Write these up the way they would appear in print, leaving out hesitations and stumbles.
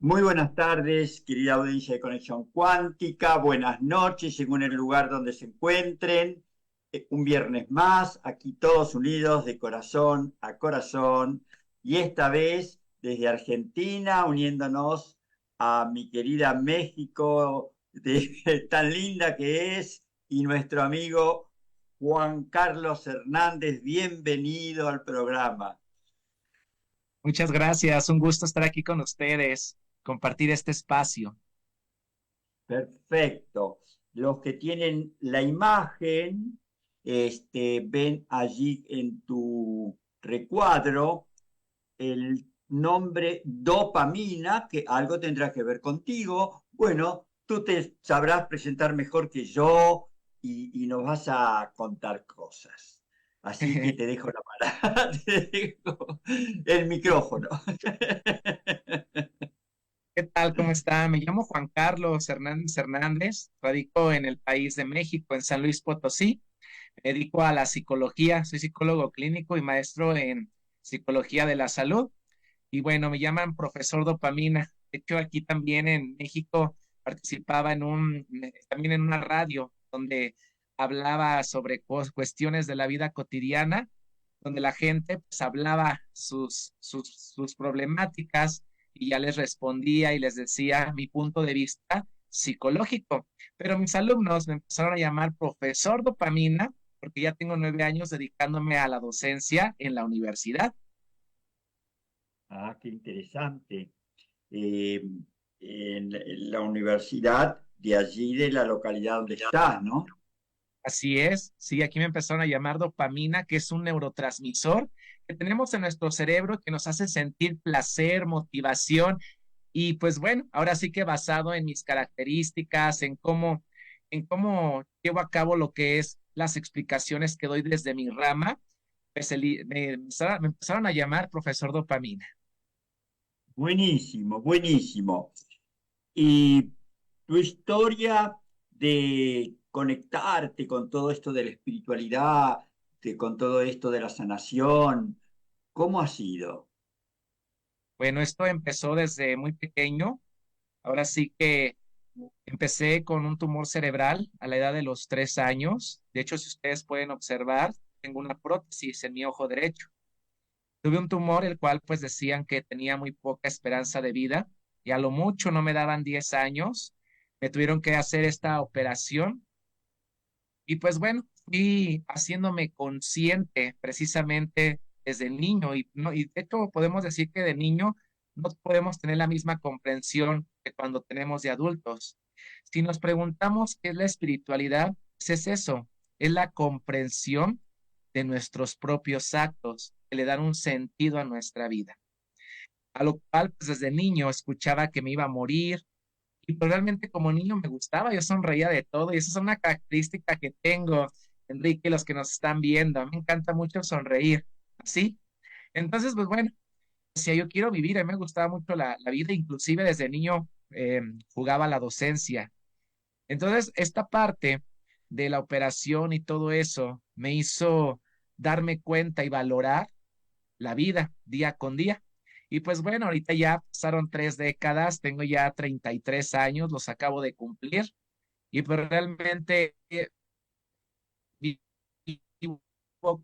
Muy buenas tardes, querida audiencia de Conexión Cuántica. Buenas noches, según el lugar donde se encuentren. Un viernes más, aquí todos unidos de corazón a corazón. Y esta vez desde Argentina, uniéndonos a mi querida México, tan linda que es, y nuestro amigo Juan Carlos Hernández. Bienvenido al programa. Muchas gracias, un gusto estar aquí con ustedes, compartir este espacio. Perfecto. Los que tienen la imagen, ven allí en tu recuadro el nombre dopamina, que algo tendrá que ver contigo. Bueno, tú te sabrás presentar mejor que yo y nos vas a contar cosas. Así que te dejo la palabra, te dejo el micrófono. ¿Qué tal? ¿Cómo está? Me llamo Juan Carlos Hernández Hernández, radico en el país de México, en San Luis Potosí. Me dedico a la psicología, soy psicólogo clínico y maestro en psicología de la salud. Y bueno, me llaman profesor dopamina. De hecho, aquí también en México participaba también en una radio donde hablaba sobre cuestiones de la vida cotidiana, donde la gente pues hablaba sus problemáticas y ya les respondía y les decía mi punto de vista psicológico. Pero mis alumnos me empezaron a llamar profesor dopamina porque ya tengo 9 años dedicándome a la docencia en la universidad. Ah, qué interesante. eh, en la universidad de allí, de la localidad donde estás, ¿no? Así es, sí, aquí me empezaron a llamar dopamina, que es un neurotransmisor que tenemos en nuestro cerebro que nos hace sentir placer, motivación y pues bueno, ahora sí que basado en mis características, en cómo llevo a cabo lo que es las explicaciones que doy desde mi rama, pues me empezaron a llamar profesor dopamina. Buenísimo, buenísimo. Y tu historia de conectarte con todo esto de la espiritualidad, con todo esto de la sanación, ¿cómo ha sido? Bueno, esto empezó desde muy pequeño. Ahora sí que empecé con un tumor cerebral a la edad de los 3 años. De hecho, si ustedes pueden observar, tengo una prótesis en mi ojo derecho. Tuve un tumor el cual pues decían que tenía muy poca esperanza de vida y a lo mucho no me daban 10 años. Me tuvieron que hacer esta operación y pues bueno, fui haciéndome consciente precisamente desde niño y, no, y de hecho podemos decir que de niño no podemos tener la misma comprensión que cuando tenemos de adultos. Si nos preguntamos qué es la espiritualidad, pues es eso, es la comprensión de nuestros propios actos que le dan un sentido a nuestra vida. A lo cual, pues desde niño escuchaba que me iba a morir y pues realmente como niño me gustaba, yo sonreía de todo y esa es una característica que tengo, Enrique, y los que nos están viendo. A mí me encanta mucho sonreír, ¿así? Entonces, pues bueno, decía yo quiero vivir, a mí me gustaba mucho la vida, inclusive desde niño jugaba a la docencia. Entonces, esta parte de la operación y todo eso me hizo darme cuenta y valorar la vida día con día. Y pues bueno, ahorita ya pasaron 3 décadas, tengo ya 33 años, los acabo de cumplir y pues realmente vivo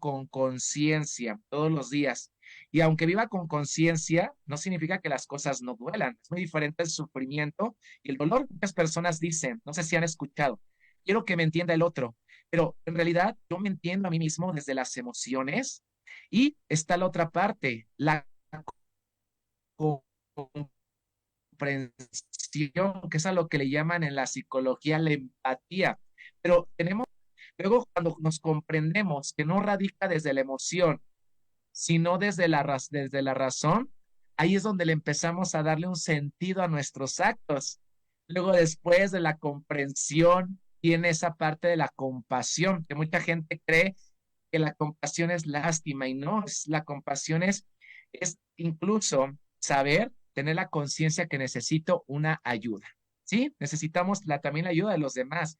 con conciencia todos los días. Y aunque viva con conciencia, no significa que las cosas no duelan. Es muy diferente el sufrimiento y el dolor. Muchas personas dicen, no sé si han escuchado, quiero que me entienda el otro, pero en realidad yo me entiendo a mí mismo desde las emociones y está la otra parte, la comprensión, que es a lo que le llaman en la psicología la empatía. Pero luego cuando nos comprendemos que no radica desde la emoción, sino desde la razón, ahí es donde le empezamos a darle un sentido a nuestros actos. Luego, después de la comprensión, viene esa parte de la compasión, que mucha gente cree que la compasión es lástima y no, la compasión es incluso saber, tener la conciencia que necesito una ayuda, ¿sí? Necesitamos también la ayuda de los demás.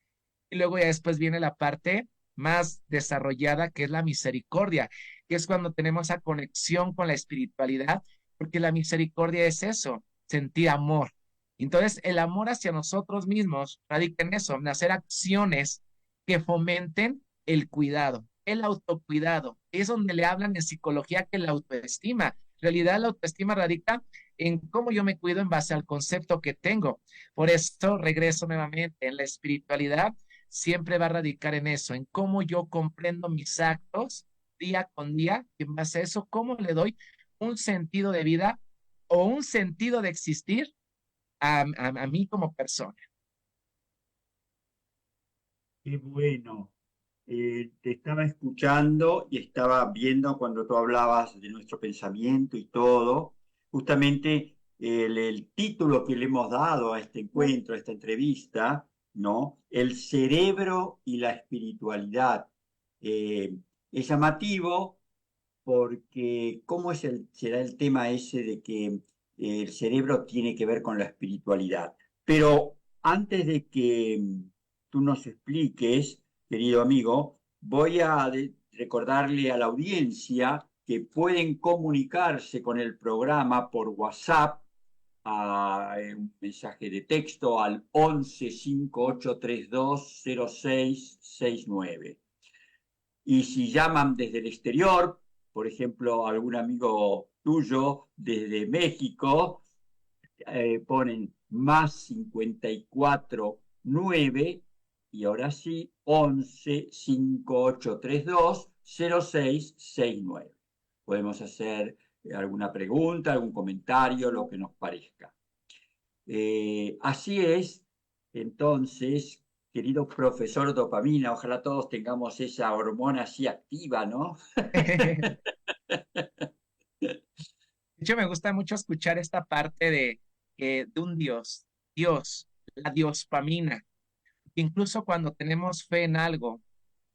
Y luego ya después viene la parte más desarrollada que es la misericordia, que es cuando tenemos esa conexión con la espiritualidad, porque la misericordia es eso, sentir amor. Entonces, el amor hacia nosotros mismos radica en eso, en hacer acciones que fomenten el cuidado, el autocuidado. Es donde le hablan en psicología que la autoestima. En realidad, la autoestima radica en cómo yo me cuido en base al concepto que tengo. Por eso regreso nuevamente en la espiritualidad, siempre va a radicar en eso, en cómo yo comprendo mis actos día con día, y en base a eso, cómo le doy un sentido de vida o un sentido de existir a mí como persona. Qué bueno. Te estaba escuchando y estaba viendo cuando tú hablabas de nuestro pensamiento y todo. Justamente el título que le hemos dado a este encuentro, a esta entrevista, ¿no? El cerebro y la espiritualidad. Eh, es llamativo porque ¿cómo será el tema ese de que el cerebro tiene que ver con la espiritualidad? Pero antes de que tú nos expliques, querido amigo, voy a recordarle a la audiencia que pueden comunicarse con el programa por WhatsApp a un mensaje de texto al 11 5832 0669. Y si llaman desde el exterior, por ejemplo, algún amigo tuyo desde México, ponen más 54 9 y ahora sí 11 5832 0669. Podemos hacer alguna pregunta, algún comentario, lo que nos parezca. Así es, entonces, querido profesor dopamina, ojalá todos tengamos esa hormona así activa, ¿no? De hecho, me gusta mucho escuchar esta parte de un Dios, Dios, la diospamina. Incluso cuando tenemos fe en algo,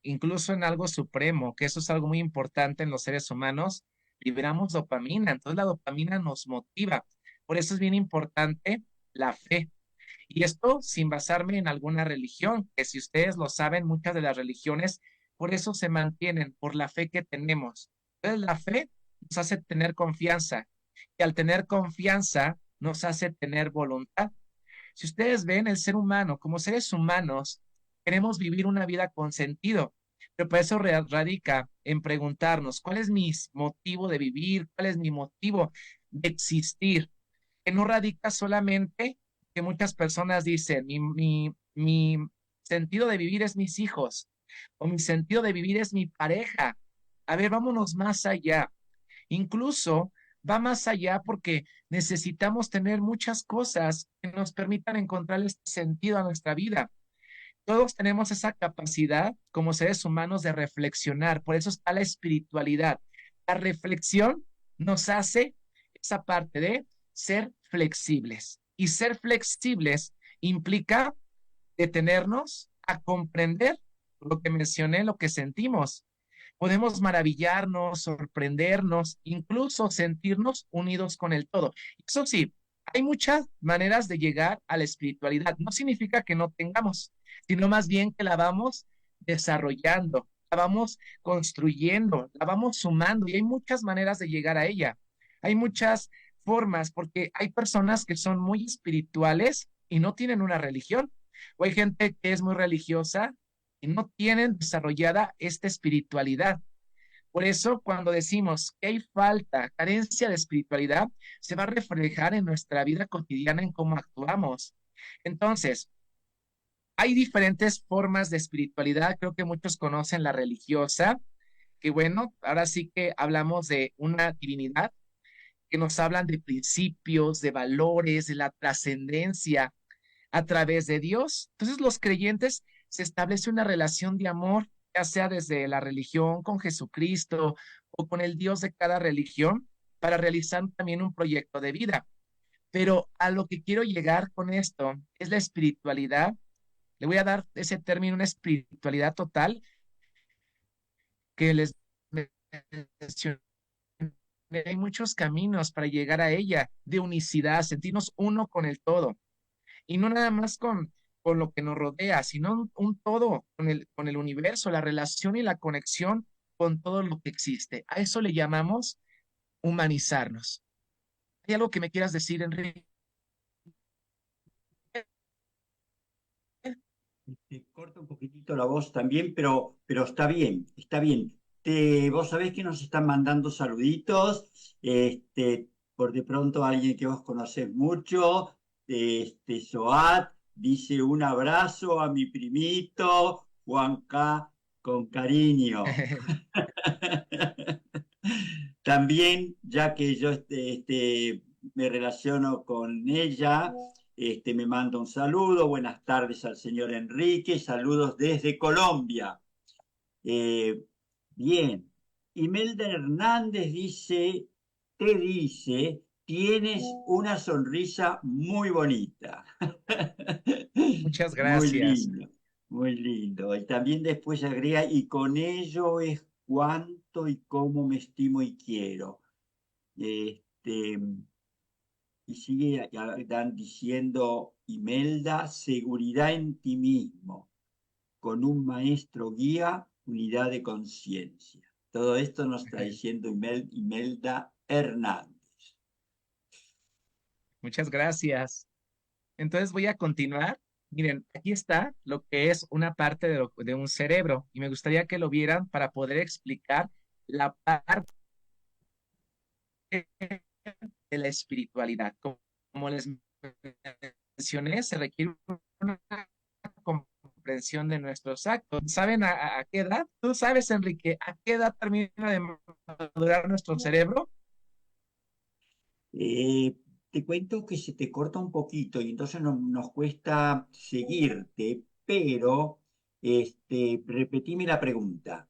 incluso en algo supremo, que eso es algo muy importante en los seres humanos, liberamos dopamina. Entonces la dopamina nos motiva. Por eso es bien importante la fe. Y esto sin basarme en alguna religión, que si ustedes lo saben, muchas de las religiones por eso se mantienen, por la fe que tenemos. Entonces la fe nos hace tener confianza y al tener confianza nos hace tener voluntad. Si ustedes ven el ser humano, como seres humanos, queremos vivir una vida con sentido, pero por eso radica en preguntarnos, ¿cuál es mi motivo de vivir? ¿Cuál es mi motivo de existir? Que no radica solamente que muchas personas dicen, mi sentido de vivir es mis hijos, o mi sentido de vivir es mi pareja. A ver, vámonos más allá. Incluso va más allá porque necesitamos tener muchas cosas que nos permitan encontrar este sentido a nuestra vida. Todos tenemos esa capacidad como seres humanos de reflexionar, por eso está la espiritualidad. La reflexión nos hace esa parte de ser flexibles. Y ser flexibles implica detenernos a comprender lo que mencioné, lo que sentimos. Podemos maravillarnos, sorprendernos, incluso sentirnos unidos con el todo. Eso sí, hay muchas maneras de llegar a la espiritualidad. No significa que no tengamos, sino más bien que la vamos desarrollando, la vamos construyendo, la vamos sumando y hay muchas maneras de llegar a ella. Hay muchas formas porque hay personas que son muy espirituales y no tienen una religión. O hay gente que es muy religiosa y no tienen desarrollada esta espiritualidad. Por eso, cuando decimos que hay falta, carencia de espiritualidad, se va a reflejar en nuestra vida cotidiana, en cómo actuamos. Entonces, hay diferentes formas de espiritualidad. Creo que muchos conocen la religiosa, que bueno, ahora sí que hablamos de una divinidad que nos hablan de principios, de valores, de la trascendencia a través de Dios. Entonces los creyentes se establece una relación de amor, ya sea desde la religión con Jesucristo o con el Dios de cada religión, para realizar también un proyecto de vida. Pero a lo que quiero llegar con esto es la espiritualidad. Le voy a dar ese término, una espiritualidad total que les mencioné. Hay muchos caminos para llegar a ella, de unicidad, sentirnos uno con el todo. Y no nada más con lo que nos rodea, sino un todo con el universo, la relación y la conexión con todo lo que existe. A eso le llamamos humanizarnos. ¿Hay algo que me quieras decir, Enrique? Te corta un poquitito la voz también, pero está bien, está bien. Vos sabés que nos están mandando saluditos, por de pronto alguien que vos conocés mucho, Soat, dice un abrazo a mi primito, Juanca, con cariño. También, ya que yo me relaciono con ella, me manda un saludo. Buenas tardes al señor Enrique. Saludos desde Colombia. Eh, Bien. Imelda Hernández tienes una sonrisa muy bonita. Muchas Muy gracias. lindo, muy lindo. Y también después agrega, y con ello es cuánto y cómo me estimo y quiero. Este, y sigue dan diciendo, Imelda, seguridad en ti mismo, con un maestro guía, unidad de conciencia. Todo esto nos está diciendo Imelda Hernández. Muchas gracias. Entonces voy a continuar. Miren, aquí está lo que es una parte de un cerebro y me gustaría que lo vieran para poder explicar la parte de la espiritualidad. Como les mencioné, se requiere una comprensión de nuestros actos. ¿Saben a qué edad? ¿Tú sabes, Enrique, a qué edad termina de madurar nuestro cerebro? Eh, Te cuento que se te corta un poquito y entonces nos cuesta seguirte, pero repetime la pregunta.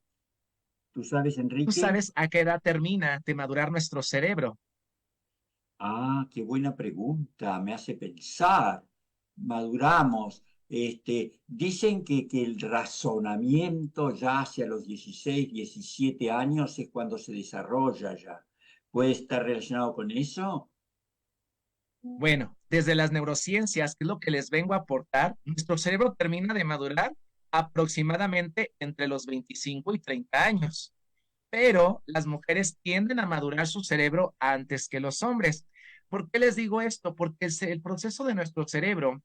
¿Tú sabes, ¿Tú Enrique? sabes a qué edad termina de madurar nuestro cerebro? Ah, qué buena pregunta, me hace pensar. Maduramos. Dicen que el razonamiento ya hacia los 16, 17 años es cuando se desarrolla ya. ¿Puede estar relacionado con eso? Bueno, desde las neurociencias, que es lo que les vengo a aportar, nuestro cerebro termina de madurar aproximadamente entre los 25 y 30 años, pero las mujeres tienden a madurar su cerebro antes que los hombres. ¿Por qué les digo esto? Porque el proceso de nuestro cerebro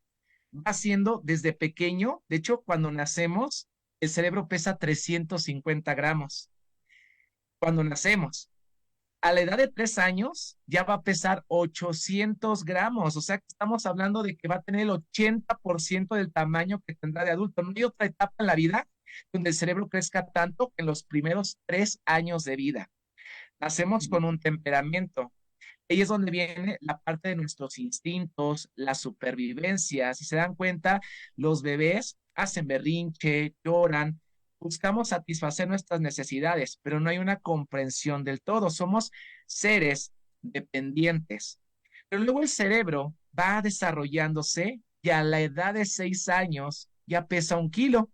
va siendo desde pequeño, de hecho, cuando nacemos, el cerebro pesa 350 gramos. Cuando nacemos, a la edad de 3 años ya va a pesar 800 gramos, o sea que estamos hablando de que va a tener el 80% del tamaño que tendrá de adulto. No hay otra etapa en la vida donde el cerebro crezca tanto que en los primeros 3 años de vida. Nacemos con un temperamento. Ahí es donde viene la parte de nuestros instintos, la supervivencia. Si se dan cuenta, los bebés hacen berrinche, lloran, buscamos satisfacer nuestras necesidades, pero no hay una comprensión del todo. Somos seres dependientes. Pero luego el cerebro va desarrollándose y a la edad de 6 años ya pesa 1 kilo.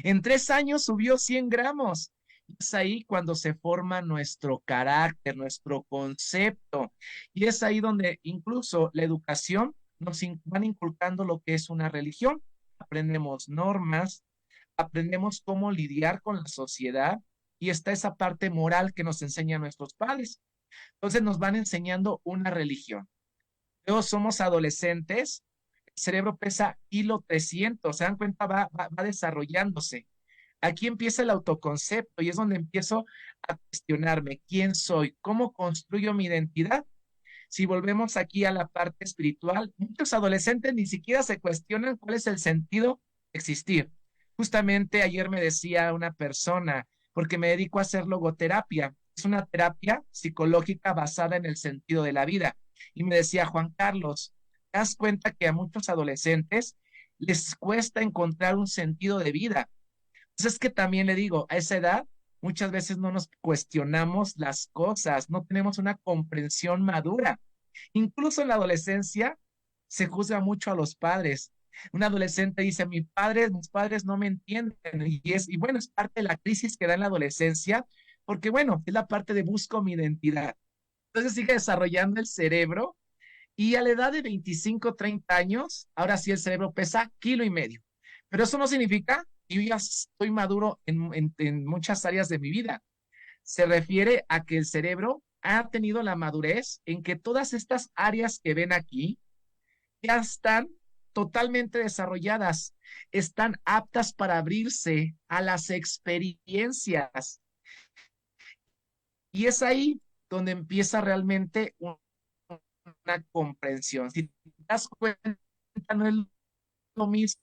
En 3 años subió 100 gramos. Es ahí cuando se forma nuestro carácter, nuestro concepto. Y es ahí donde incluso la educación van inculcando lo que es una religión. Aprendemos normas, aprendemos cómo lidiar con la sociedad y está esa parte moral que nos enseñan nuestros padres. Entonces nos van enseñando una religión. Luego somos adolescentes, el cerebro pesa 1,3 kilos, se dan cuenta, va desarrollándose. Aquí empieza el autoconcepto y es donde empiezo a cuestionarme quién soy, cómo construyo mi identidad. Si volvemos aquí a la parte espiritual, muchos adolescentes ni siquiera se cuestionan cuál es el sentido de existir. Justamente ayer me decía una persona, porque me dedico a hacer logoterapia, es una terapia psicológica basada en el sentido de la vida. Y me decía, Juan Carlos, ¿te das cuenta que a muchos adolescentes les cuesta encontrar un sentido de vida? Entonces es que también le digo, a esa edad muchas veces no nos cuestionamos las cosas, no tenemos una comprensión madura. Incluso en la adolescencia se juzga mucho a los padres. Un adolescente dice, mis padres no me entienden. Y bueno, es parte de la crisis que da en la adolescencia, porque bueno, es la parte de busco mi identidad. Entonces sigue desarrollando el cerebro y a la edad de 25, 30 años, ahora sí el cerebro pesa 1,5 kilos. Pero eso no significa que yo ya estoy maduro en muchas áreas de mi vida. Se refiere a que el cerebro ha tenido la madurez en que todas estas áreas que ven aquí ya están totalmente desarrolladas, están aptas para abrirse a las experiencias. Y es ahí donde empieza realmente una comprensión. Si te das cuenta, no es lo mismo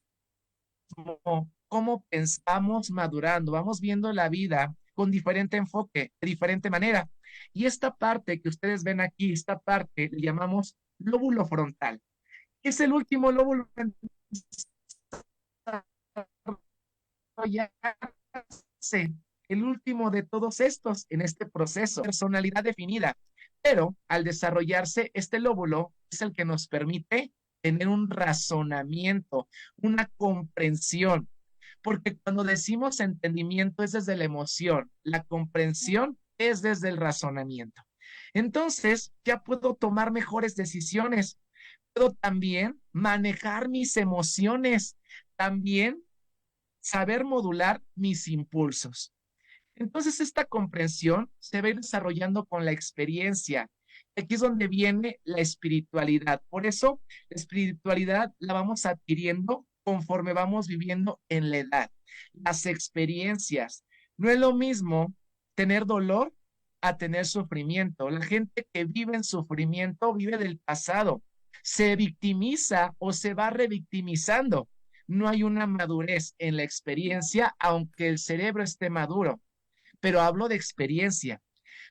cómo pensamos madurando, vamos viendo la vida con diferente enfoque, de diferente manera. Y esta parte que ustedes ven aquí, esta parte le llamamos lóbulo frontal. Es el último lóbulo en desarrollarse, el último de todos estos en este proceso, personalidad definida. Pero al desarrollarse, este lóbulo es el que nos permite tener un razonamiento, una comprensión, porque cuando decimos entendimiento es desde la emoción, la comprensión es desde el razonamiento. Entonces, ya puedo tomar mejores decisiones, puedo también manejar mis emociones, también saber modular mis impulsos. Entonces, esta comprensión se va a ir desarrollando con la experiencia. Aquí es donde viene la espiritualidad. Por eso, la espiritualidad la vamos adquiriendo conforme vamos viviendo en la edad. Las experiencias. No es lo mismo tener dolor a tener sufrimiento. La gente que vive en sufrimiento vive del pasado. Se victimiza o se va revictimizando. No hay una madurez en la experiencia, aunque el cerebro esté maduro, pero hablo de experiencia.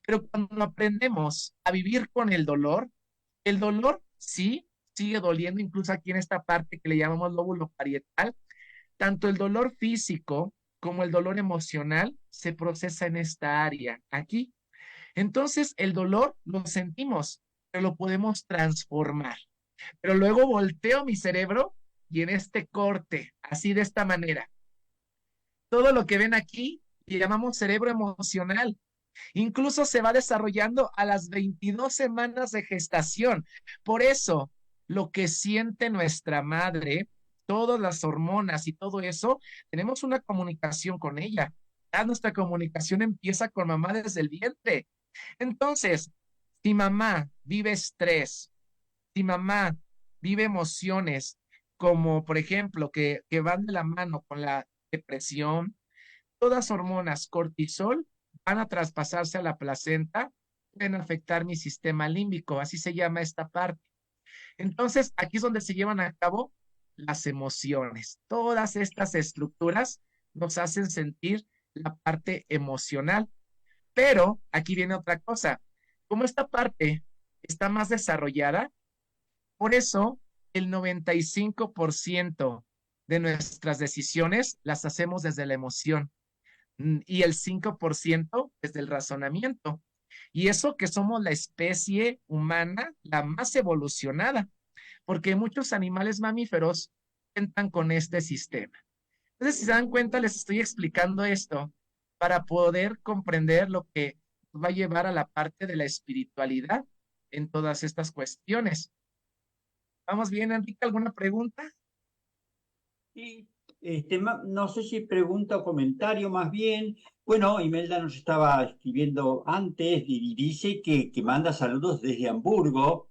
Pero cuando aprendemos a vivir con el dolor sí sigue doliendo, incluso aquí en esta parte que le llamamos lóbulo parietal, tanto el dolor físico como el dolor emocional se procesa en esta área, aquí. Entonces, el dolor lo sentimos, pero lo podemos transformar. Pero luego volteo mi cerebro y en este corte, así de esta manera, todo lo que ven aquí le llamamos cerebro emocional. Incluso se va desarrollando a las 22 semanas de gestación. Por eso, lo que siente nuestra madre, todas las hormonas y todo eso, tenemos una comunicación con ella. Ya nuestra comunicación empieza con mamá desde el vientre. Entonces, si mamá vive estrés, si mamá vive emociones como, por ejemplo, que van de la mano con la depresión, todas hormonas, cortisol, van a traspasarse a la placenta, pueden afectar mi sistema límbico, así se llama esta parte. Entonces, aquí es donde se llevan a cabo las emociones. Todas estas estructuras nos hacen sentir la parte emocional. Pero aquí viene otra cosa. Como esta parte está más desarrollada, por eso el 95% de nuestras decisiones las hacemos desde la emoción y el 5% desde el razonamiento. Y eso que somos la especie humana la más evolucionada, porque muchos animales mamíferos cuentan con este sistema. Entonces, si se dan cuenta, les estoy explicando esto para poder comprender lo que va a llevar a la parte de la espiritualidad en todas estas cuestiones. ¿Vamos bien, Enrique? ¿Alguna pregunta? Y no sé si pregunta o comentario más bien. Bueno, Imelda nos estaba escribiendo antes y dice que manda saludos desde Hamburgo.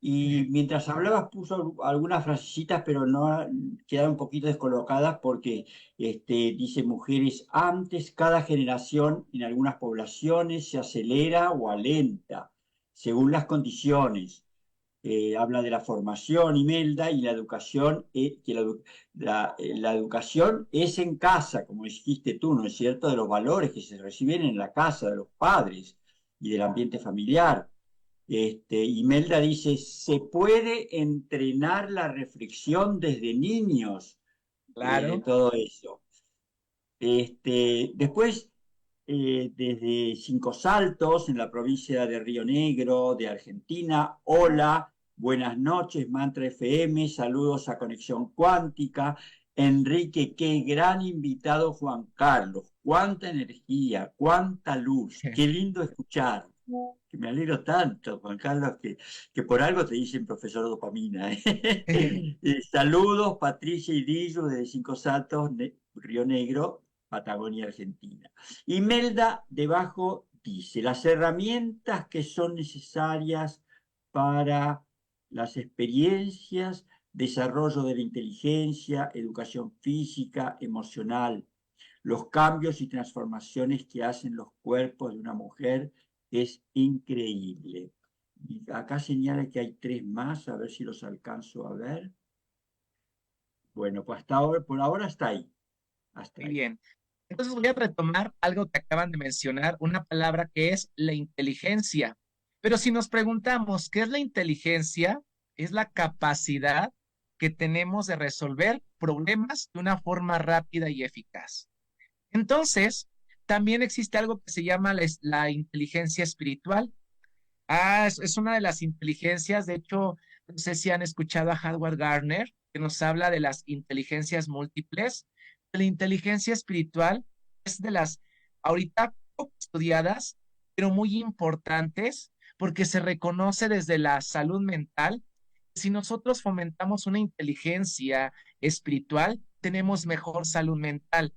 Y mientras hablabas puso algunas frasecitas, pero no quedaron un poquito descolocadas porque dice mujeres antes, cada generación en algunas poblaciones se acelera o alenta según las condiciones. Habla de la formación, Imelda, y la educación, la educación es en casa, como dijiste tú, ¿no es cierto?, de los valores que se reciben en la casa de los padres y del ambiente familiar. Imelda dice, ¿se puede entrenar la reflexión desde niños? Claro. Todo eso. Después, desde Cinco Saltos, en la provincia de Río Negro, de Argentina, hola, buenas noches, Mantra FM, saludos a Conexión Cuántica. Enrique, qué gran invitado Juan Carlos, cuánta energía, cuánta luz, qué lindo escuchar. Que me alegro tanto, Juan Carlos, que por algo te dicen profesor dopamina. Saludos, Patricia y Dillo desde Cinco Saltos, Río Negro, Patagonia, Argentina. Imelda debajo dice, las herramientas que son necesarias para las experiencias desarrollo de la inteligencia, educación física, emocional. Los cambios y transformaciones que hacen los cuerpos de una mujer es increíble. Y acá señala que hay 3 más, a ver si los alcanzo a ver. Bueno, pues hasta ahora, por ahora está ahí. Hasta Muy ahí. bien. Entonces voy a retomar algo que acaban de mencionar, una palabra que es la inteligencia. Pero si nos preguntamos, ¿qué es la inteligencia? Es la capacidad que tenemos de resolver problemas de una forma rápida y eficaz. Entonces, también existe algo que se llama la inteligencia espiritual. Es una de las inteligencias, de hecho, no sé si han escuchado a Howard Gardner, que nos habla de las inteligencias múltiples. La inteligencia espiritual es de las ahorita poco estudiadas, pero muy importantes, porque se reconoce desde la salud mental. Si nosotros fomentamos una inteligencia espiritual, tenemos mejor salud mental.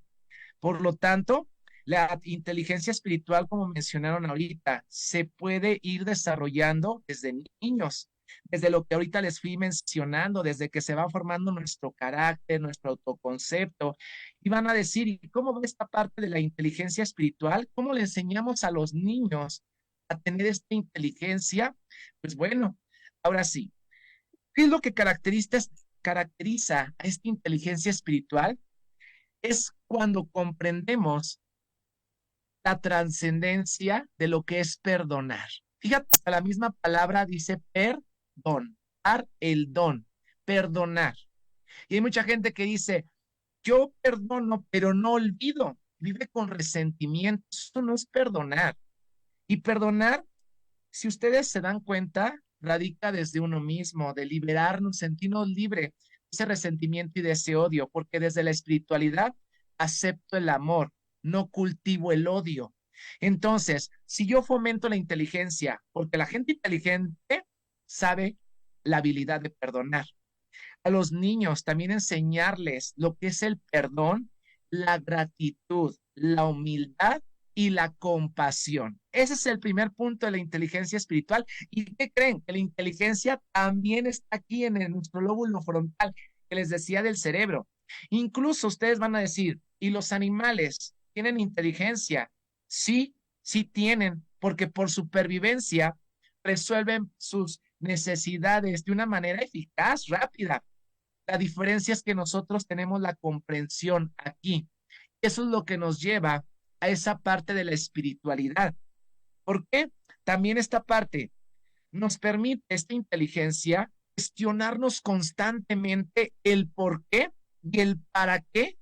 Por lo tanto, la inteligencia espiritual, como mencionaron ahorita, se puede ir desarrollando desde niños, desde lo que ahorita les fui mencionando, desde que se va formando nuestro carácter, nuestro autoconcepto, y van a decir, ¿y cómo va esta parte de la inteligencia espiritual? ¿Cómo le enseñamos a los niños a tener esta inteligencia? Pues bueno, ahora sí, ¿qué es lo que caracteriza a esta inteligencia espiritual? Es cuando comprendemos la trascendencia de lo que es perdonar. Fíjate, hasta la misma palabra dice perdón, dar el don, perdonar. Y hay mucha gente que dice, yo perdono, pero no olvido, vive con resentimiento. Eso no es perdonar. Y perdonar, si ustedes se dan cuenta, radica desde uno mismo, de liberarnos, sentirnos libre de ese resentimiento y de ese odio, porque desde la espiritualidad acepto el amor, no cultivo el odio. Entonces, si yo fomento la inteligencia, porque la gente inteligente sabe la habilidad de perdonar. A los niños también enseñarles lo que es el perdón, la gratitud, la humildad y la compasión. Ese es el primer punto de la inteligencia espiritual. ¿Y qué creen? Que la inteligencia también está aquí en nuestro lóbulo frontal, que les decía del cerebro. Incluso ustedes van a decir, ¿y los animales tienen inteligencia? Sí, sí tienen, porque por supervivencia resuelven sus necesidades de una manera eficaz, rápida. La diferencia es que nosotros tenemos la comprensión aquí. Eso es lo que nos lleva a esa parte de la espiritualidad. ¿Por qué? También esta parte nos permite, esta inteligencia, cuestionarnos constantemente el por qué y el para qué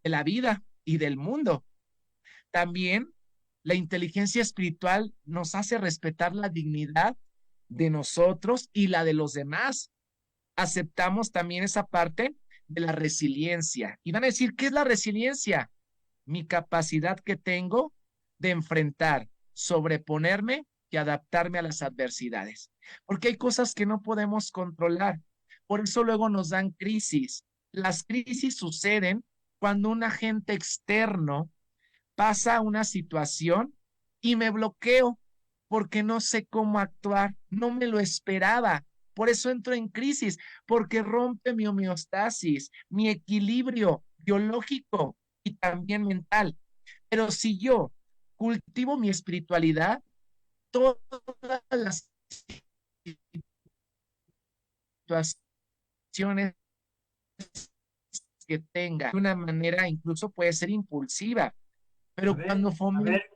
de la vida y del mundo. También la inteligencia espiritual nos hace respetar la dignidad de nosotros y la de los demás. Aceptamos también esa parte de la resiliencia. Y van a decir, ¿qué es la resiliencia? Mi capacidad que tengo de enfrentar, sobreponerme y adaptarme a las adversidades. Porque hay cosas que no podemos controlar. Por eso luego nos dan crisis. Las crisis suceden cuando un agente externo pasa una situación y me bloqueo porque no sé cómo actuar, no me lo esperaba. Por eso entro en crisis, porque rompe mi homeostasis, mi equilibrio biológico y también mental. Pero si yo cultivo mi espiritualidad, todas las situaciones que tenga, de una manera incluso puede ser impulsiva, pero cuando A fomento ver,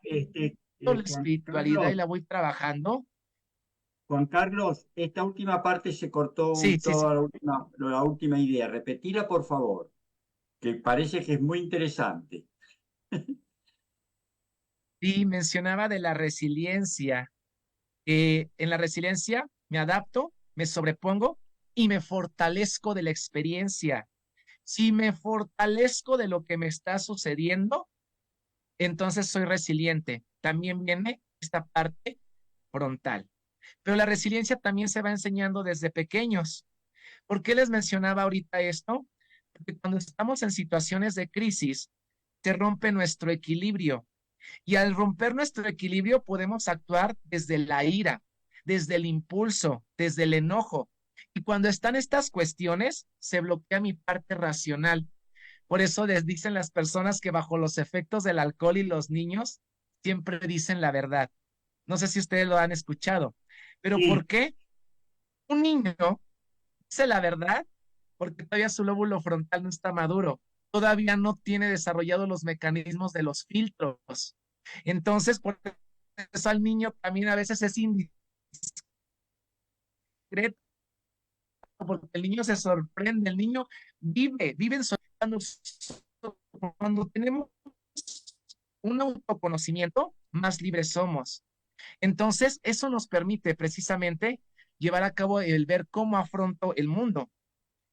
la espiritualidad y la voy trabajando, Juan Carlos, esta última parte se cortó sí, sí, sí. toda la última idea. Repetila, por favor, que parece que es muy interesante. Y mencionaba de la resiliencia. En la resiliencia me adapto, me sobrepongo y me fortalezco de la experiencia. Si me fortalezco de lo que me está sucediendo, entonces soy resiliente. También viene esta parte frontal. Pero la resiliencia también se va enseñando desde pequeños. ¿Por qué les mencionaba ahorita esto? Porque cuando estamos en situaciones de crisis, se rompe nuestro equilibrio. Y al romper nuestro equilibrio podemos actuar desde la ira, desde el impulso, desde el enojo. Y cuando están estas cuestiones, se bloquea mi parte racional. Por eso les dicen las personas que bajo los efectos del alcohol y los niños siempre dicen la verdad. No sé si ustedes lo han escuchado, pero ¿por Sí, qué un niño dice la verdad? Porque todavía su lóbulo frontal no está maduro, todavía no tiene desarrollados los mecanismos de los filtros. Entonces, por eso al niño también a veces es indiscreto, porque el niño se sorprende, el niño vive en cuando tenemos un autoconocimiento, más libres somos. Entonces, eso nos permite precisamente llevar a cabo el ver cómo afronto el mundo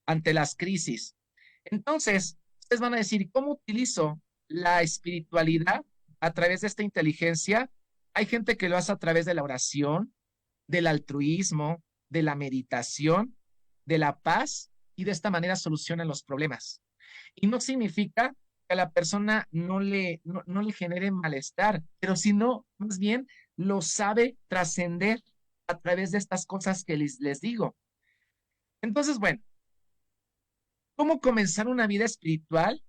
ante las crisis. Entonces, ustedes van a decir, ¿cómo utilizo la espiritualidad a través de esta inteligencia? Hay gente que lo hace a través de la oración, del altruismo, de la meditación, de la paz, y de esta manera solucionan los problemas. Y no significa que a la persona no le genere malestar, pero sino más bien lo sabe trascender a través de estas cosas que les digo. Entonces, bueno, ¿cómo comenzar una vida espiritual?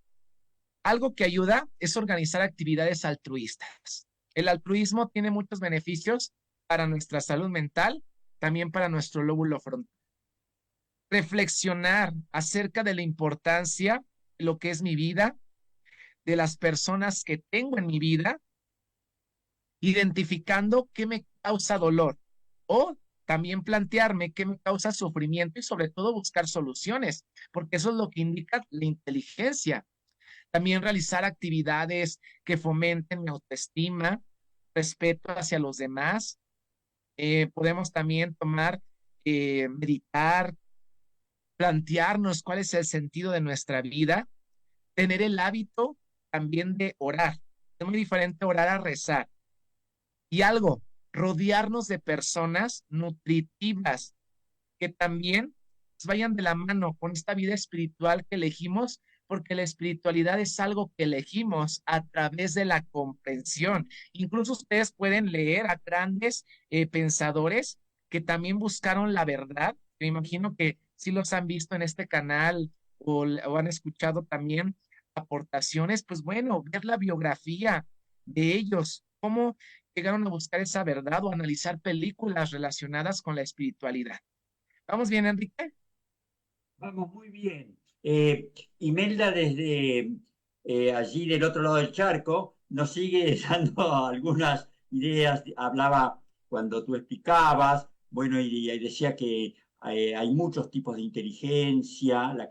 Algo que ayuda es organizar actividades altruistas. El altruismo tiene muchos beneficios para nuestra salud mental, también para nuestro lóbulo frontal. Reflexionar acerca de la importancia de lo que es mi vida, de las personas que tengo en mi vida, identificando qué me causa dolor o también plantearme qué me causa sufrimiento y sobre todo buscar soluciones, porque eso es lo que indica la inteligencia. También realizar actividades que fomenten mi autoestima, respeto hacia los demás. Podemos también tomar, meditar, plantearnos cuál es el sentido de nuestra vida, tener el hábito también de orar. Es muy diferente orar a rezar. Y algo, rodearnos de personas nutritivas que también vayan de la mano con esta vida espiritual que elegimos, porque la espiritualidad es algo que elegimos a través de la comprensión. Incluso ustedes pueden leer a grandes pensadores que también buscaron la verdad. Me imagino que sí los han visto en este canal o han escuchado también aportaciones. Pues bueno, ver la biografía de ellos, cómo llegaron a buscar esa verdad o analizar películas relacionadas con la espiritualidad. ¿Vamos bien, Enrique? vamos muy bien. Imelda desde allí del otro lado del charco nos sigue dando algunas ideas. Hablaba cuando tú explicabas, bueno, y decía que hay muchos tipos de inteligencia, la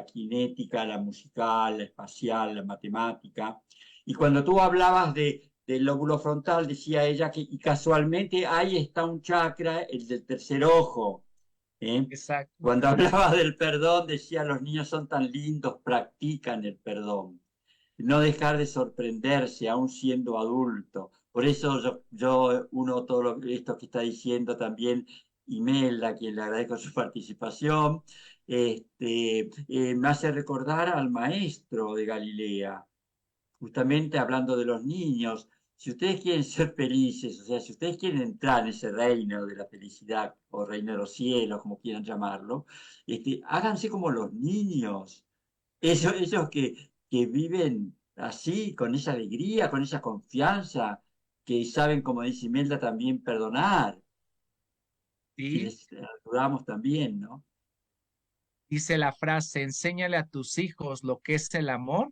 cinética, la musical, la espacial, la matemática. Y cuando tú hablabas del lóbulo frontal, decía ella que y casualmente ahí está un chakra, el del tercer ojo. ¿Eh? Exacto. Cuando hablaba del perdón, decía, los niños son tan lindos, practican el perdón. No dejar de sorprenderse, aún siendo adulto. Por eso yo uno todo esto que está diciendo también Imelda, a quien le agradezco su participación, me hace recordar al maestro de Galilea, justamente hablando de los niños. Si ustedes quieren ser felices, o sea, si ustedes quieren entrar en ese reino de la felicidad o reino de los cielos, como quieran llamarlo, háganse como los niños, esos que viven así, con esa alegría, con esa confianza, que saben, como dice Imelda, también perdonar, si Sí, les ayudamos también, ¿no? dice la frase, enséñale a tus hijos lo que es el amor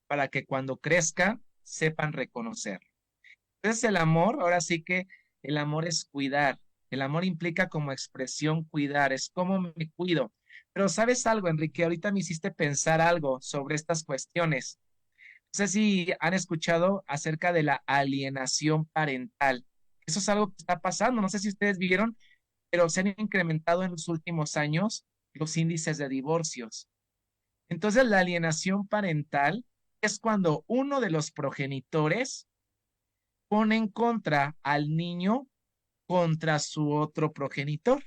para que cuando crezcan sepan reconocer. Entonces el amor, ahora sí que el amor es cuidar. El amor implica como expresión cuidar, es como me cuido. Pero ¿sabes algo, Enrique? Ahorita me hiciste pensar algo sobre estas cuestiones. No sé si han escuchado acerca de la alienación parental. Eso es algo que está pasando. No sé si ustedes vieron, pero se han incrementado en los últimos años los índices de divorcios. Entonces, la alienación parental es cuando uno de los progenitores pone en contra al niño contra su otro progenitor.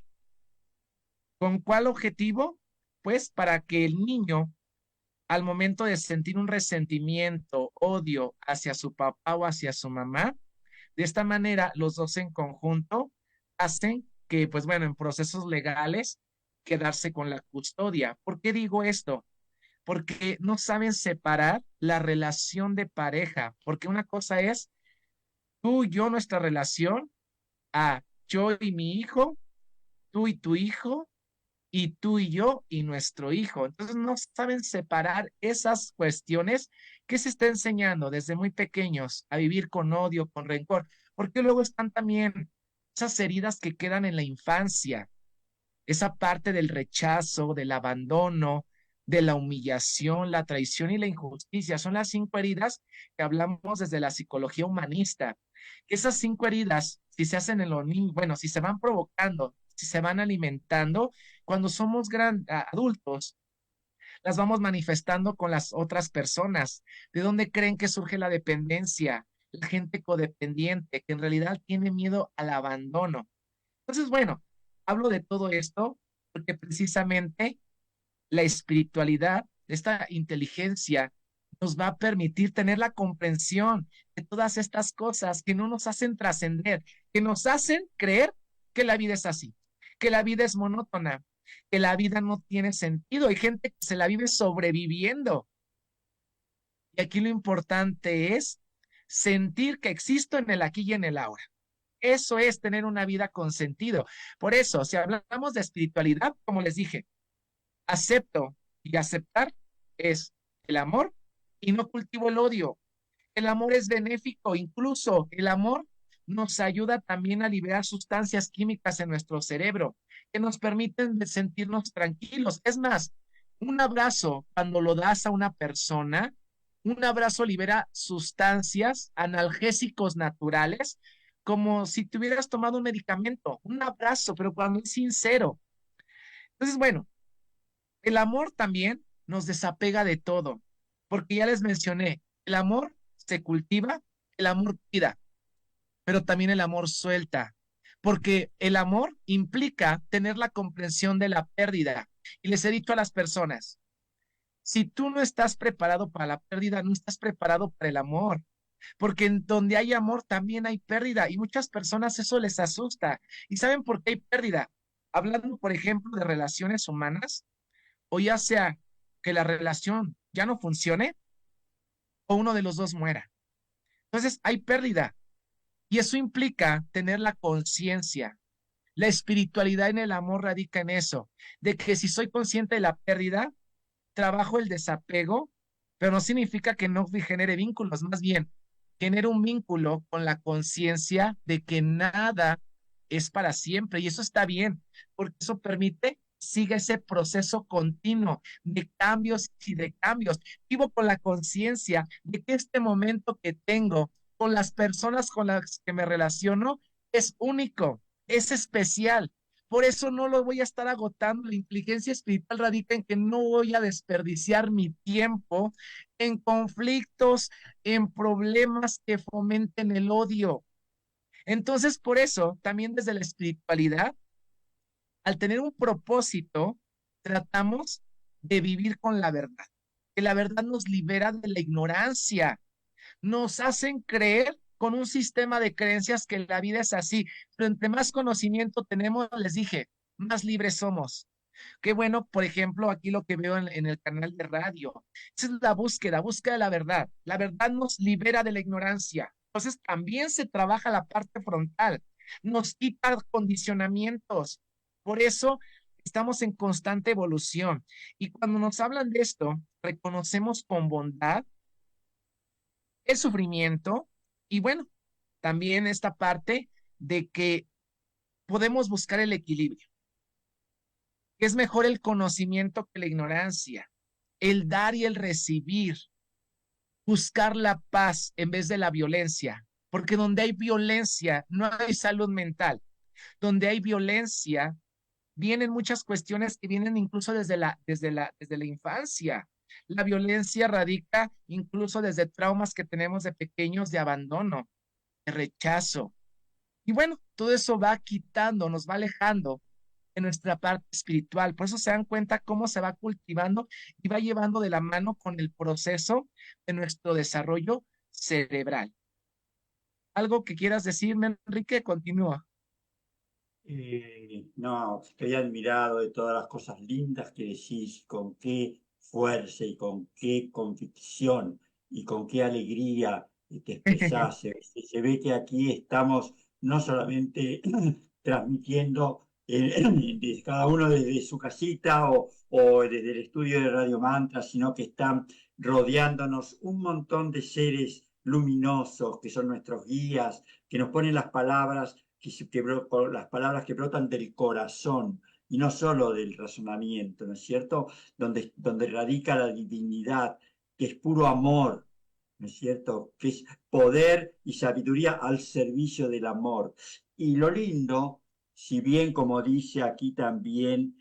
¿Con cuál objetivo? Pues para que el niño, al momento de sentir un resentimiento, odio hacia su papá o hacia su mamá, de esta manera los dos en conjunto hacen que, pues bueno, en procesos legales quedarse con la custodia. ¿Por qué digo esto? Porque no saben separar la relación de pareja, porque una cosa es tú y yo, nuestra relación, a yo y mi hijo, tú y tu hijo, y tú y yo y nuestro hijo. Entonces no saben separar esas cuestiones que se está enseñando desde muy pequeños a vivir con odio, con rencor, porque luego están también esas heridas que quedan en la infancia, esa parte del rechazo, del abandono, de la humillación, la traición y la injusticia. Son las 5 heridas que hablamos desde la psicología humanista. Esas 5 heridas, si se hacen en los niños, bueno, si se van provocando, si se van alimentando, cuando somos adultos, las vamos manifestando con las otras personas. ¿De dónde creen que surge la dependencia? La gente codependiente, que en realidad tiene miedo al abandono. Entonces, bueno, hablo de todo esto porque precisamente la espiritualidad, esta inteligencia, nos va a permitir tener la comprensión de todas estas cosas que no nos hacen trascender, que nos hacen creer que la vida es así, que la vida es monótona, que la vida no tiene sentido. Hay gente que se la vive sobreviviendo. Y aquí lo importante es sentir que existo en el aquí y en el ahora. Eso es tener una vida con sentido. Por eso, si hablamos de espiritualidad, como les dije, acepto y aceptar es el amor y no cultivo el odio. El amor es benéfico, incluso el amor nos ayuda también a liberar sustancias químicas en nuestro cerebro que nos permiten sentirnos tranquilos. Es más, un abrazo, cuando lo das a una persona, un abrazo libera sustancias analgésicos naturales, como si te hubieras tomado un medicamento, un abrazo, pero cuando es sincero. Entonces, bueno, el amor también nos desapega de todo, porque ya les mencioné, el amor se cultiva, el amor cuida, pero también el amor suelta, porque el amor implica tener la comprensión de la pérdida. Y les he dicho a las personas, si tú no estás preparado para la pérdida, no estás preparado para el amor, porque en donde hay amor también hay pérdida y muchas personas eso les asusta. ¿Y saben por qué hay pérdida? Hablando, por ejemplo, de relaciones humanas, o ya sea que la relación ya no funcione o uno de los dos muera. Entonces hay pérdida y eso implica tener la conciencia. La espiritualidad en el amor radica en eso, de que si soy consciente de la pérdida, trabajo el desapego, pero no significa que no genere vínculos, más bien genere un vínculo con la conciencia de que nada es para siempre y eso está bien, porque eso permite siga ese proceso continuo de cambios y de cambios. Vivo con la conciencia de que este momento que tengo con las personas con las que me relaciono es único, es especial. Por eso no lo voy a estar agotando. La inteligencia espiritual radica en que no voy a desperdiciar mi tiempo en conflictos, en problemas que fomenten el odio. Entonces, por eso, también desde la espiritualidad, al tener un propósito, tratamos de vivir con la verdad, que la verdad nos libera de la ignorancia, nos hacen creer con un sistema de creencias que la vida es así, pero entre más conocimiento tenemos, les dije, más libres somos. Qué bueno, por ejemplo, aquí lo que veo en el canal de radio. Esa es la búsqueda de la verdad. La verdad nos libera de la ignorancia. Entonces también se trabaja la parte frontal, nos quita condicionamientos. Por eso estamos en constante evolución. Y cuando nos hablan de esto, reconocemos con bondad el sufrimiento y bueno, también esta parte de que podemos buscar el equilibrio. Es mejor el conocimiento que la ignorancia, el dar y el recibir, buscar la paz en vez de la violencia, porque donde hay violencia no hay salud mental, donde hay violencia vienen muchas cuestiones que vienen incluso desde la infancia. La violencia radica incluso desde traumas que tenemos de pequeños de abandono, de rechazo. Y bueno, todo eso va quitando, nos va alejando en nuestra parte espiritual. Por eso se dan cuenta cómo se va cultivando y va llevando de la mano con el proceso de nuestro desarrollo cerebral. ¿Algo que quieras decirme, Enrique? Continúa. No, estoy admirado de todas las cosas lindas que decís, con qué fuerza y con qué convicción y con qué alegría te expresás. Se ve que aquí estamos no solamente transmitiendo desde cada uno desde su casita o desde el estudio de Radio Mantra, sino que están rodeándonos un montón de seres luminosos que son nuestros guías, que nos ponen las palabras las palabras que brotan del corazón y no solo del razonamiento, ¿no es cierto? Donde radica la divinidad, que es puro amor, ¿no es cierto? Que es poder y sabiduría al servicio del amor. Y lo lindo, si bien como dice aquí también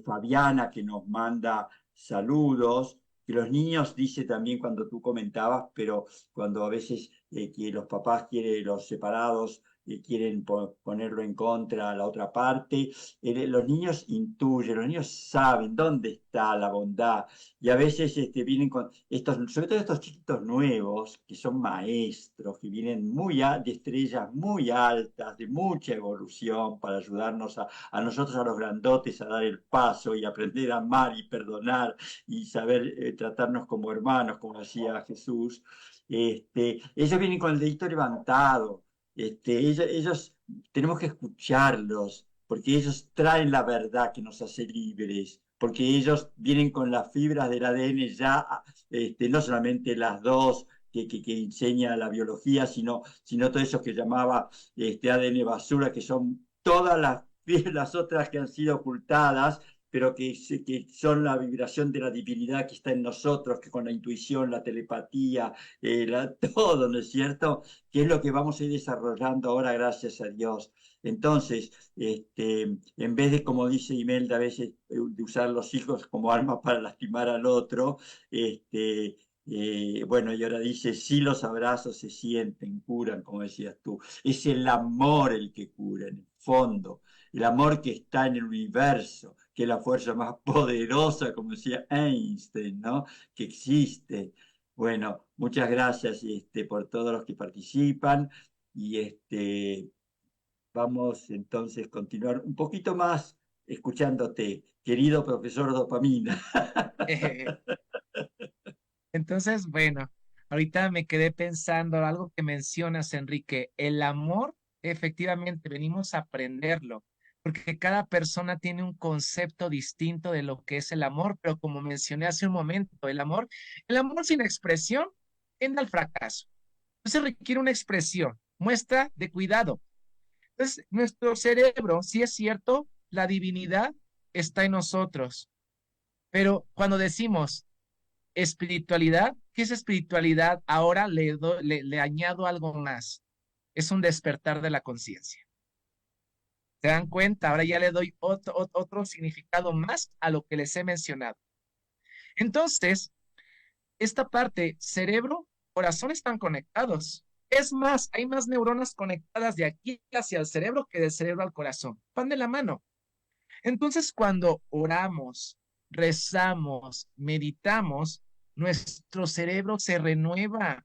Fabiana, que nos manda saludos, que los niños, dice también cuando tú comentabas, pero cuando a veces que los papás quieren los separados, quieren ponerlo en contra a la otra parte. Los niños intuyen, los niños saben dónde está la bondad y a veces vienen con estos, sobre todo estos chiquitos nuevos, que son maestros, que vienen de estrellas muy altas, de mucha evolución para ayudarnos a nosotros, a los grandotes, a dar el paso y aprender a amar y perdonar y saber tratarnos como hermanos, como decía Jesús. Ellos vienen con el dedito levantado, ellos tenemos que escucharlos, porque ellos traen la verdad que nos hace libres, porque ellos vienen con las fibras del ADN ya, no solamente las dos que enseña la biología, sino todo eso que llamaba ADN basura, que son todas las otras que han sido ocultadas, pero que son la vibración de la divinidad que está en nosotros, que con la intuición, la telepatía, todo, ¿no es cierto? Que es lo que vamos a ir desarrollando ahora, gracias a Dios. Entonces, en vez de, como dice Imelda, a veces de usar los hijos como armas para lastimar al otro, bueno, y ahora dice, sí, los abrazos se sienten, curan, como decías tú. Es el amor el que cura, en el fondo. El amor que está en el universo, que es la fuerza más poderosa, como decía Einstein, ¿no? Que existe. Bueno, muchas gracias por todos los que participan y vamos entonces a continuar un poquito más escuchándote, querido profesor Dopamina. Entonces, bueno, ahorita me quedé pensando algo que mencionas, Enrique, el amor, efectivamente, venimos a aprenderlo, porque cada persona tiene un concepto distinto de lo que es el amor, pero como mencioné hace un momento, el amor sin expresión tiende al fracaso. Entonces requiere una expresión, muestra de cuidado. Entonces, nuestro cerebro, sí es cierto, la divinidad está en nosotros, pero cuando decimos espiritualidad, ¿qué es espiritualidad? Ahora le añado algo más. Es un despertar de la conciencia. ¿Se dan cuenta? Ahora ya le doy otro significado más a lo que les he mencionado. Entonces, esta parte, cerebro, corazón están conectados. Es más, hay más neuronas conectadas de aquí hacia el cerebro que del cerebro al corazón. Van de la mano. Entonces, cuando oramos, rezamos, meditamos, nuestro cerebro se renueva,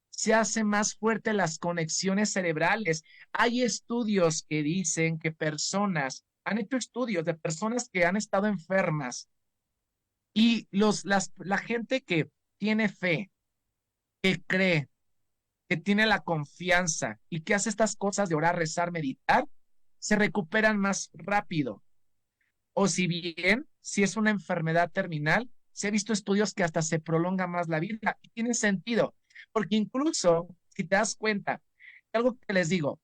se hace más fuerte las conexiones cerebrales. Hay estudios que dicen que han hecho estudios de personas que han estado enfermas y la gente que tiene fe, que cree, que tiene la confianza y que hace estas cosas de orar, rezar, meditar, se recuperan más rápido. O si bien, si es una enfermedad terminal, se ha visto estudios que hasta se prolonga más la vida y tiene sentido, porque incluso, si te das cuenta, algo que les digo,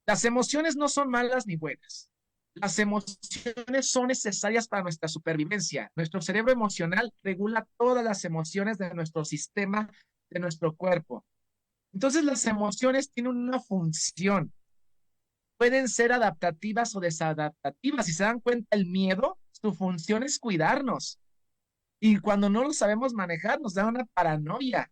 las emociones no son malas ni buenas. Las emociones son necesarias para nuestra supervivencia. Nuestro cerebro emocional regula todas las emociones de nuestro sistema, de nuestro cuerpo. Entonces, las emociones tienen una función. Pueden ser adaptativas o desadaptativas. Si se dan cuenta, el miedo, su función es cuidarnos. Y cuando no lo sabemos manejar, nos da una paranoia.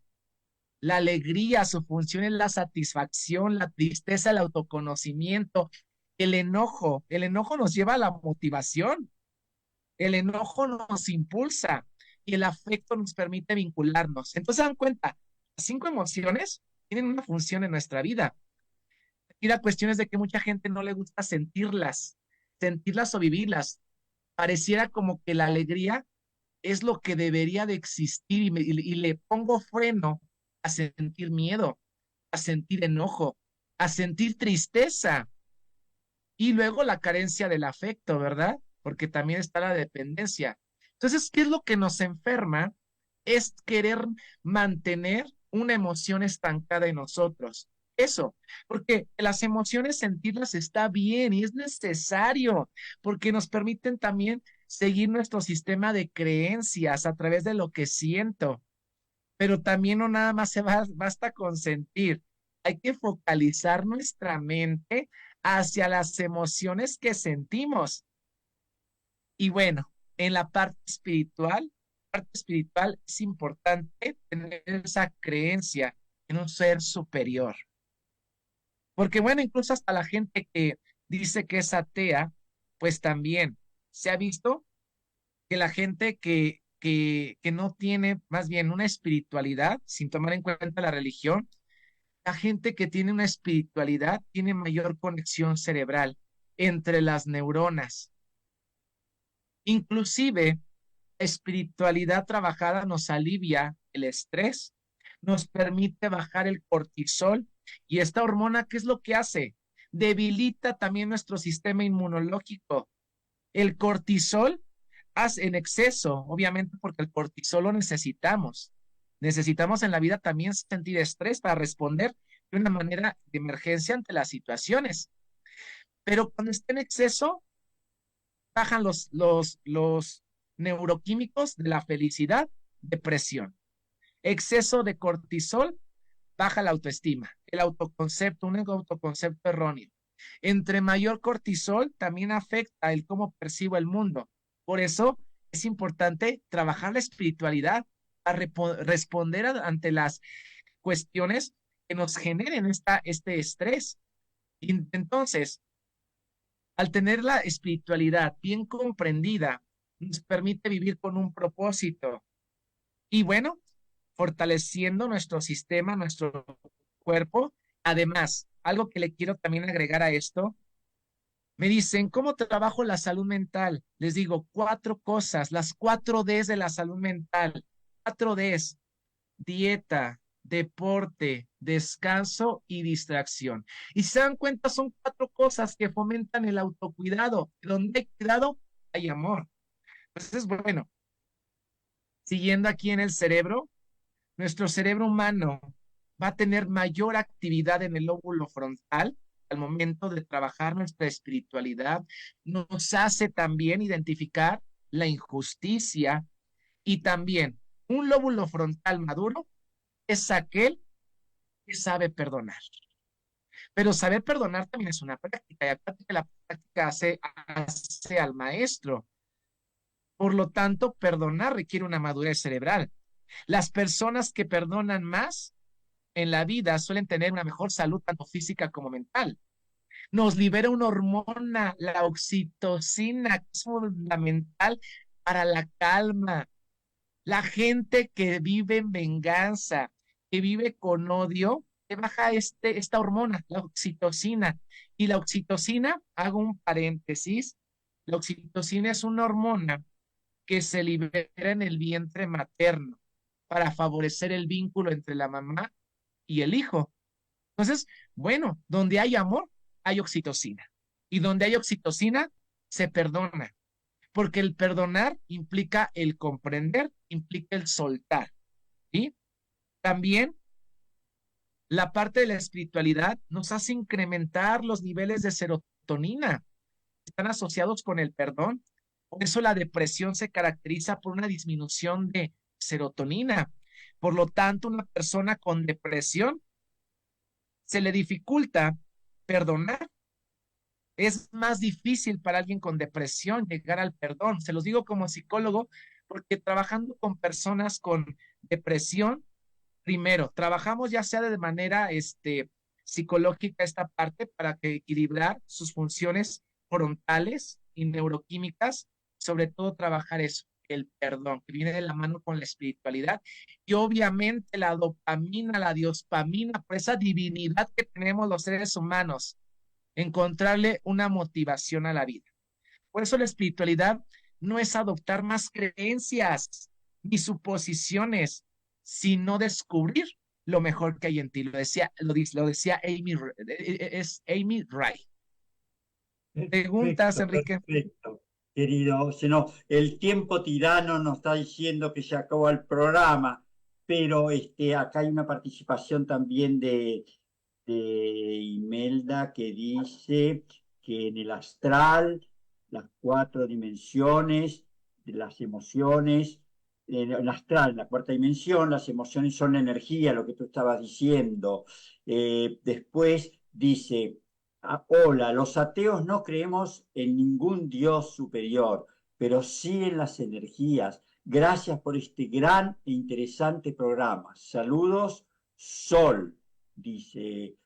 La alegría, su función es la satisfacción, la tristeza, el autoconocimiento, el enojo nos lleva a la motivación, el enojo nos impulsa y el afecto nos permite vincularnos. Entonces, se dan cuenta, las cinco emociones tienen una función en nuestra vida. Y la cuestión es de que mucha gente no le gusta sentirlas o vivirlas. Pareciera como que la alegría es lo que debería de existir y le pongo freno a sentir miedo, a sentir enojo, a sentir tristeza y luego la carencia del afecto, ¿verdad? Porque también está la dependencia. Entonces, ¿qué es lo que nos enferma? Es querer mantener una emoción estancada en nosotros. Eso, porque las emociones sentirlas está bien y es necesario, porque nos permiten también seguir nuestro sistema de creencias a través de lo que siento, pero también no nada más basta con sentir, hay que focalizar nuestra mente hacia las emociones que sentimos. Y bueno, en la parte espiritual es importante tener esa creencia en un ser superior. Porque bueno, incluso hasta la gente que dice que es atea, pues también se ha visto que la gente que no tiene más bien una espiritualidad, sin tomar en cuenta la religión, la gente que tiene una espiritualidad tiene mayor conexión cerebral entre las neuronas. Inclusive, espiritualidad trabajada nos alivia el estrés, nos permite bajar el cortisol y esta hormona, ¿qué es lo que hace? Debilita también nuestro sistema inmunológico. El cortisol hace en exceso, obviamente porque el cortisol lo necesitamos. Necesitamos en la vida también sentir estrés para responder de una manera de emergencia ante las situaciones. Pero cuando está en exceso, bajan los neuroquímicos de la felicidad, depresión. Exceso de cortisol baja la autoestima, el autoconcepto, un autoconcepto erróneo. Entre mayor cortisol también afecta el cómo percibo el mundo. Por eso es importante trabajar la espiritualidad para responder ante las cuestiones que nos generen este estrés. Y entonces, al tener la espiritualidad bien comprendida, nos permite vivir con un propósito y bueno, fortaleciendo nuestro sistema, nuestro cuerpo. Además, algo que le quiero también agregar a esto, me dicen, ¿cómo trabajo la salud mental? Les digo, cuatro cosas, las 4 Ds de la salud mental. 4 Ds: dieta, deporte, descanso y distracción. Y si se dan cuenta, son 4 cosas que fomentan el autocuidado. Donde hay cuidado, hay amor. Entonces, bueno, siguiendo aquí en el cerebro, nuestro cerebro humano va a tener mayor actividad en el lóbulo frontal al momento de trabajar nuestra espiritualidad. Nos hace también identificar la injusticia y también un lóbulo frontal maduro es aquel que sabe perdonar. Pero saber perdonar también es una práctica y aparte que la práctica hace al maestro. Por lo tanto, perdonar requiere una madurez cerebral. Las personas que perdonan más en la vida suelen tener una mejor salud, tanto física como mental. Nos libera una hormona, la oxitocina, que es fundamental para la calma. La gente que vive en venganza, que vive con odio, te baja esta hormona, la oxitocina. Y la oxitocina, hago un paréntesis, la oxitocina es una hormona que se libera en el vientre materno para favorecer el vínculo entre la mamá y el hijo. Entonces, bueno, donde hay amor, hay oxitocina. Y donde hay oxitocina, se perdona. Porque el perdonar implica el comprender, implica el soltar. ¿Sí? También la parte de la espiritualidad nos hace incrementar los niveles de serotonina. Están asociados con el perdón. Por eso la depresión se caracteriza por una disminución de serotonina. Por lo tanto, una persona con depresión se le dificulta perdonar. Es más difícil para alguien con depresión llegar al perdón. Se los digo como psicólogo, porque trabajando con personas con depresión, primero, trabajamos ya sea de manera psicológica esta parte para que equilibrar sus funciones frontales y neuroquímicas, sobre todo trabajar eso, el perdón, que viene de la mano con la espiritualidad, y obviamente la dopamina, la diospamina, por esa divinidad que tenemos los seres humanos, encontrarle una motivación a la vida. Por eso la espiritualidad no es adoptar más creencias ni suposiciones, sino descubrir lo mejor que hay en ti. Lo decía es Amy Ray. Preguntas, Perfecto, Enrique. perfecto, querido. Si no, el tiempo tirano nos está diciendo que se acabó el programa, pero acá hay una participación también de Imelda que dice que en el astral, las cuatro dimensiones de las emociones, en el astral, en la cuarta dimensión, las emociones son energía, lo que tú estabas diciendo. Después dice hola, los ateos no creemos en ningún Dios superior, pero sí en las energías. Gracias por este gran e interesante programa. Saludos, Sol, dice.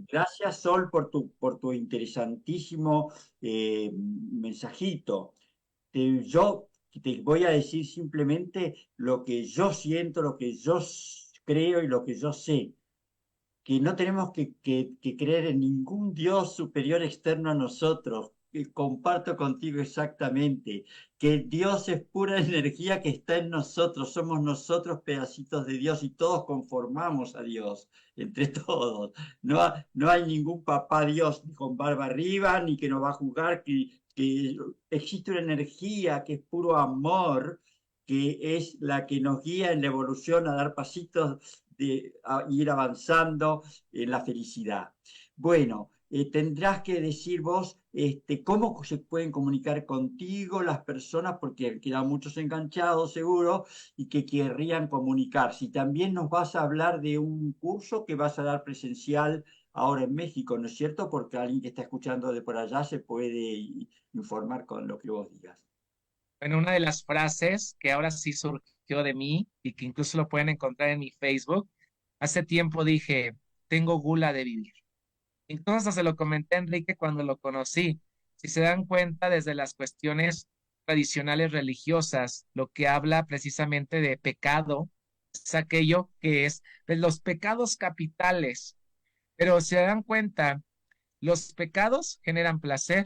Gracias, Sol, por tu interesantísimo mensajito. Yo te voy a decir simplemente lo que yo siento, lo que yo creo y lo que yo sé que no tenemos que creer en ningún Dios superior externo a nosotros. Comparto contigo exactamente, que Dios es pura energía que está en nosotros, somos nosotros pedacitos de Dios y todos conformamos a Dios, entre todos. No hay ningún papá Dios ni con barba arriba, ni que nos va a juzgar, que existe una energía que es puro amor, que es la que nos guía en la evolución a dar pasitos a ir avanzando en la felicidad. Bueno, tendrás que decir vos cómo se pueden comunicar contigo las personas, porque quedan muchos enganchados seguro y que querrían comunicarse. Y también nos vas a hablar de un curso que vas a dar presencial ahora en México, ¿no es cierto? Porque alguien que está escuchando de por allá se puede informar con lo que vos digas. Bueno, una de las frases que ahora sí surgió de mí y que incluso lo pueden encontrar en mi Facebook, hace tiempo dije, tengo gula de vivir. Entonces se lo comenté a Enrique cuando lo conocí. Si se dan cuenta, desde las cuestiones tradicionales religiosas, lo que habla precisamente de pecado es aquello que es de los pecados capitales. Pero si se dan cuenta, los pecados generan placer,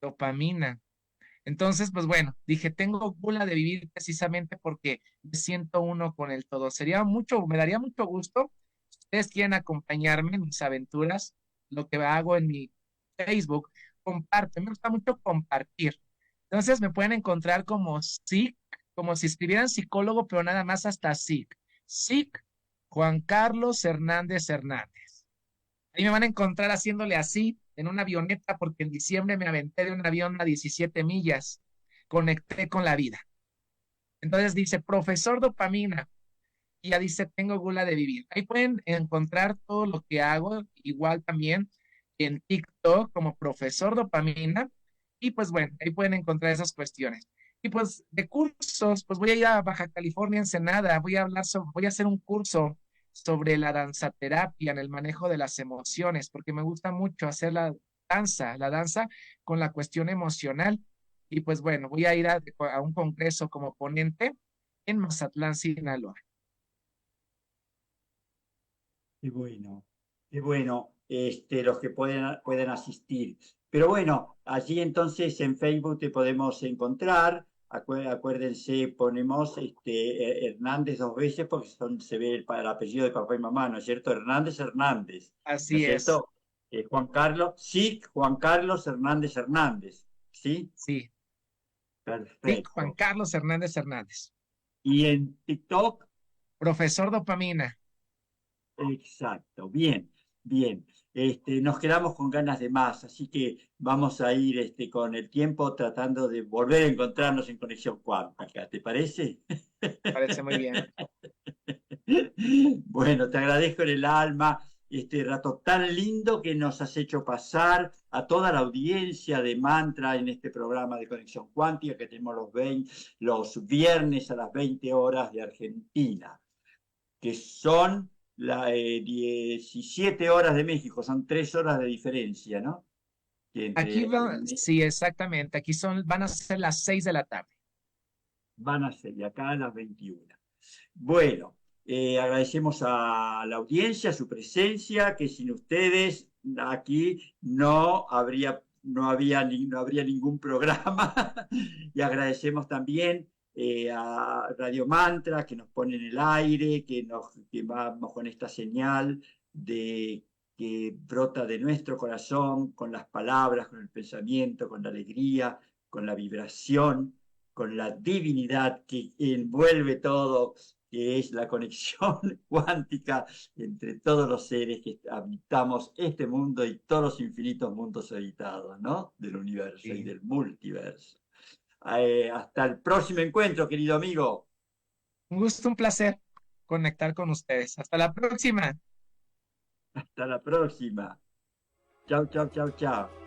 dopamina. Entonces, pues bueno, dije, tengo gula de vivir precisamente porque me siento uno con el todo. Me daría mucho gusto si ustedes quieren acompañarme en mis aventuras, lo que hago en mi Facebook, comparte, me gusta mucho compartir. Entonces me pueden encontrar como SIC, como si escribieran psicólogo, pero nada más hasta SIC. SIC Juan Carlos Hernández Hernández. Ahí me van a encontrar haciéndole así en una avioneta porque en diciembre me aventé de un avión a 17 millas. Conecté con la vida. Entonces dice, profesor dopamina, y ya dice, tengo gula de vivir. Ahí pueden encontrar todo lo que hago, igual también en TikTok como profesor dopamina. Y pues bueno, ahí pueden encontrar esas cuestiones. Y pues de cursos, pues voy a ir a Baja California, Ensenada, voy a hacer un curso sobre la danzaterapia en el manejo de las emociones, porque me gusta mucho hacer la danza con la cuestión emocional. Y pues bueno, voy a ir a un congreso como ponente en Mazatlán, Sinaloa. Qué bueno, qué bueno, los que pueden asistir. Pero bueno, allí entonces en Facebook te podemos encontrar. Acuérdense, ponemos Hernández dos veces porque se ve el apellido de papá y mamá, ¿no es cierto? Hernández Hernández, ¿no es Así es, cierto? Juan Carlos, sí, Juan Carlos Hernández Hernández, ¿sí? sí, sí, Juan Perfecto. Carlos Hernández Hernández. Y en TikTok, Profesor dopamina. exacto, bien, bien. Nos quedamos con ganas de más, así que vamos a ir con el tiempo tratando de volver a encontrarnos en conexión cuántica, ¿te parece? Parece muy bien. Bueno, te agradezco en el alma este rato tan lindo que nos has hecho pasar a toda la audiencia de Mantra en este programa de Conexión Cuántica que tenemos los viernes a las 20 horas de Argentina, que son 17 horas de México, son 3 horas de diferencia, ¿no? Que Aquí entre va, sí, exactamente. Van a ser las 6 de la tarde. van a ser de acá a las 21. Bueno, agradecemos a la audiencia su presencia, que sin ustedes aquí no habría ningún programa. Y agradecemos también a Radio Mantra, que nos pone en el aire, que vamos con esta señal que brota de nuestro corazón, con las palabras, con el pensamiento, con la alegría, con la vibración, con la divinidad que envuelve todo, que es la conexión cuántica entre todos los seres que habitamos este mundo y todos los infinitos mundos habitados, ¿no? Del universo y Sí. del multiverso. Hasta el próximo encuentro, querido amigo. Un gusto, un placer conectar con ustedes. Hasta la próxima. Hasta la próxima. Chau, chau, chau, chau.